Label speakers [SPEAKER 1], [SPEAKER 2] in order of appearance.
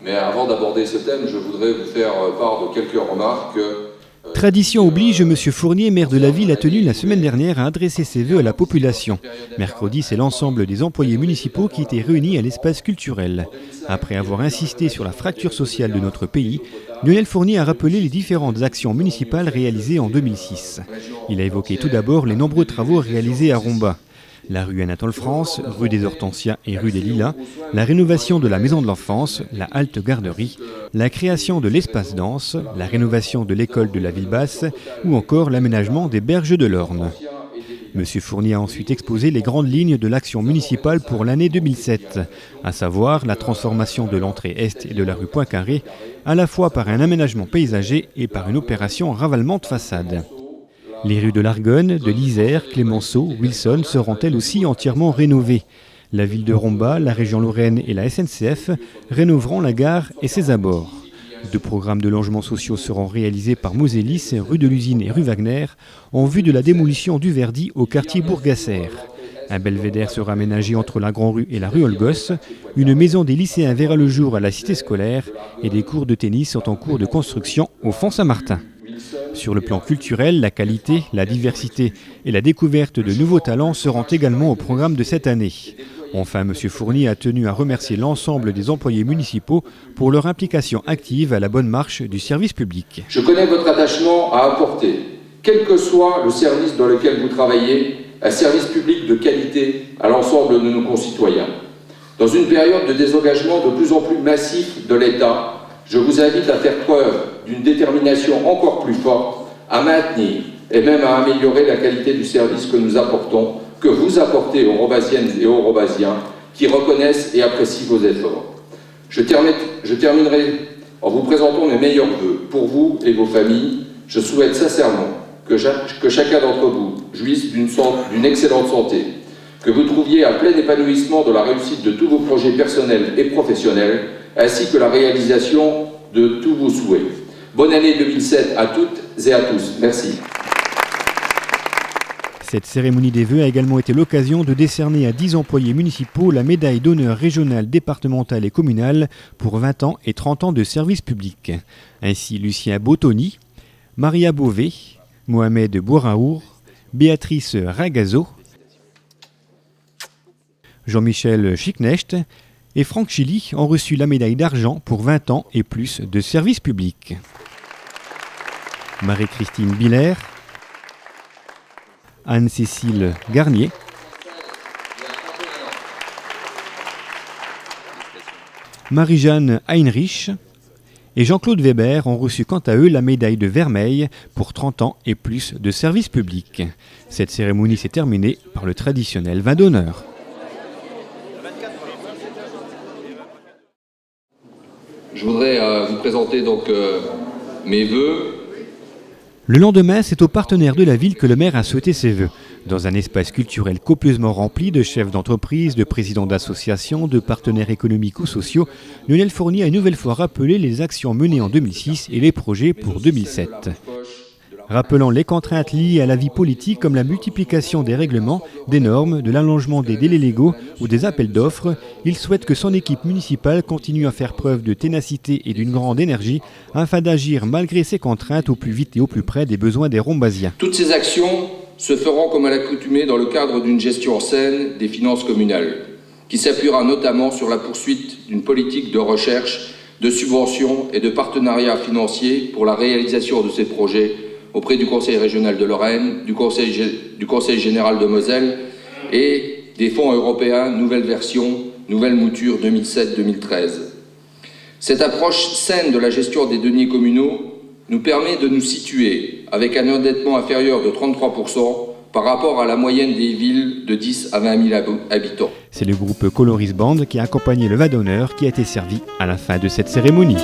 [SPEAKER 1] Mais avant d'aborder ce thème, je voudrais vous faire part de quelques remarques.
[SPEAKER 2] Tradition oblige, M. Fournier, maire de la ville, a tenu la semaine dernière à adresser ses vœux à la population. Mercredi, c'est l'ensemble des employés municipaux qui étaient réunis à l'espace culturel. Après avoir insisté sur la fracture sociale de notre pays, Lionel Fournier a rappelé les différentes actions municipales réalisées en 2006. Il a évoqué tout d'abord les nombreux travaux réalisés à Romba. La rue Anatole-France, rue des Hortensias et rue des Lilas, la rénovation de la maison de l'enfance, la halte garderie, la création de l'espace danse, la rénovation de l'école de la ville basse ou encore l'aménagement des berges de l'Orne. M. Fournier a ensuite exposé les grandes lignes de l'action municipale pour l'année 2007, à savoir la transformation de l'entrée est et de la rue Poincaré, à la fois par un aménagement paysager et par une opération ravalement de façade. Les rues de l'Argonne, de l'Isère, Clémenceau, Wilson seront elles aussi entièrement rénovées. La ville de Romba, la région Lorraine et la SNCF rénoveront la gare et ses abords. 2 programmes de logements sociaux seront réalisés par Mosélis, rue de l'Usine et rue Wagner, en vue de la démolition du Verdi au quartier Bourgasser. Un belvédère sera aménagé entre la Grand-Rue et la rue Olgos. Une maison des lycéens verra le jour à la cité scolaire et des cours de tennis sont en cours de construction au Fond Saint-Martin. Sur le plan culturel, la qualité, la diversité et la découverte de nouveaux talents seront également au programme de cette année. Enfin, M. Fournier a tenu à remercier l'ensemble des employés municipaux pour leur implication active à la bonne marche du service public.
[SPEAKER 1] Je connais votre attachement à apporter, quel que soit le service dans lequel vous travaillez, un service public de qualité à l'ensemble de nos concitoyens. Dans une période de désengagement de plus en plus massif de l'État, je vous invite à faire preuve d'une détermination encore plus forte à maintenir et même à améliorer la qualité du service que nous apportons, que vous apportez aux Rombasiennes et aux Rombasiens qui reconnaissent et apprécient vos efforts. Je terminerai en vous présentant mes meilleurs vœux pour vous et vos familles. Je souhaite sincèrement que chacun d'entre vous jouisse d'une excellente santé, que vous trouviez un plein épanouissement de la réussite de tous vos projets personnels et professionnels, ainsi que la réalisation de tous vos souhaits. Bonne année 2007 à toutes et à tous. Merci.
[SPEAKER 2] Cette cérémonie des vœux a également été l'occasion de décerner à 10 employés municipaux la médaille d'honneur régionale, départementale et communale pour 20 ans et 30 ans de service public. Ainsi Lucien Bottoni, Maria Beauvais, Mohamed Bouraour, Béatrice Ragazzo, Jean-Michel Schicknecht et Franck Chili ont reçu la médaille d'argent pour 20 ans et plus de service public. Marie-Christine Biller, Anne-Cécile Garnier, Marie-Jeanne Heinrich et Jean-Claude Weber ont reçu quant à eux la médaille de Vermeil pour 30 ans et plus de service public. Cette cérémonie s'est terminée par le traditionnel vin d'honneur.
[SPEAKER 1] Je voudrais vous présenter donc mes vœux.
[SPEAKER 2] Le lendemain, c'est aux partenaires de la ville que le maire a souhaité ses vœux. Dans un espace culturel copieusement rempli de chefs d'entreprise, de présidents d'associations, de partenaires économiques ou sociaux, Lionel Fournier a une nouvelle fois rappelé les actions menées en 2006 et les projets pour 2007. Rappelant les contraintes liées à la vie politique comme la multiplication des règlements, des normes, de l'allongement des délais légaux ou des appels d'offres, il souhaite que son équipe municipale continue à faire preuve de ténacité et d'une grande énergie afin d'agir malgré ces contraintes au plus vite et au plus près des besoins des Rombasiens.
[SPEAKER 1] Toutes ces actions se feront comme à l'accoutumée dans le cadre d'une gestion saine des finances communales, qui s'appuiera notamment sur la poursuite d'une politique de recherche, de subventions et de partenariats financiers pour la réalisation de ces projets auprès du Conseil régional de Lorraine, du Conseil général de Moselle et des fonds européens Nouvelle Version, Nouvelle Mouture 2007-2013. Cette approche saine de la gestion des deniers communaux nous permet de nous situer avec un endettement inférieur de 33% par rapport à la moyenne des villes de 10 à 20 000 habitants.
[SPEAKER 2] C'est le groupe Coloris Band qui a accompagné le vin d'honneur qui a été servi à la fin de cette cérémonie.